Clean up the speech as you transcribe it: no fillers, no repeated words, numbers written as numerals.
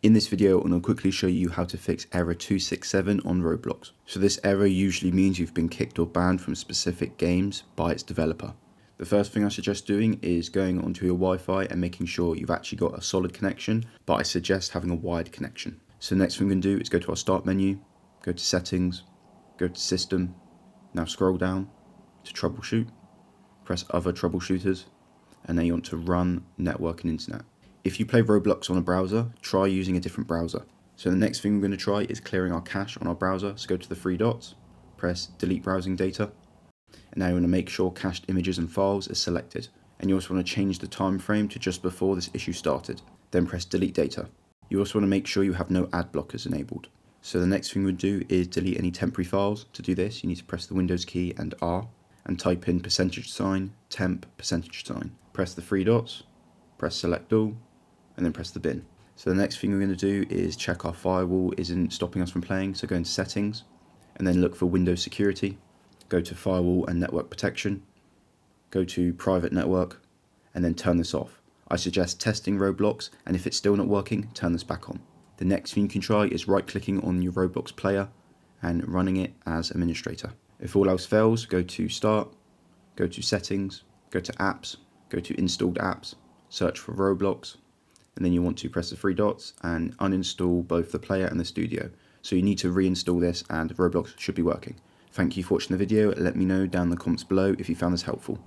In this video, I'm going to quickly show you how to fix error 267 on Roblox. So this error usually means you've been kicked or banned from specific games by its developer. The first thing I suggest doing is going onto your Wi-Fi and making sure you've actually got a solid connection, but I suggest having a wired connection. So the next thing we're going to do is go to our start menu, go to settings, go to system, now scroll down to troubleshoot, press other troubleshooters, and then you want to run network and internet. If you play Roblox on a browser, try using a different browser. So the next thing we're going to try is clearing our cache on our browser. So go to the three dots, press delete browsing data, and now you want to make sure cached images and files is selected. And you also want to change the time frame to just before this issue started. Then press delete data. You also want to make sure you have no ad blockers enabled. So the next thing we'll do is delete any temporary files. To do this, you need to press the Windows key and R and type in %temp %. Press the three dots, press select all, and then press the bin. So the next thing we're going to do is check our firewall isn't stopping us from playing. So go into settings and then look for Windows security. Go to firewall and network protection. Go to private network and then turn this off. I suggest testing Roblox, and if it's still not working, turn this back on. The next thing you can try is right clicking on your Roblox player and running it as administrator. If all else fails, go to start, go to settings, go to apps, go to installed apps, search for Roblox, and then you want to press the three dots and uninstall both the player and the studio. So you need to reinstall this and Roblox should be working. Thank you for watching the video. Let me know down in the comments below if you found this helpful.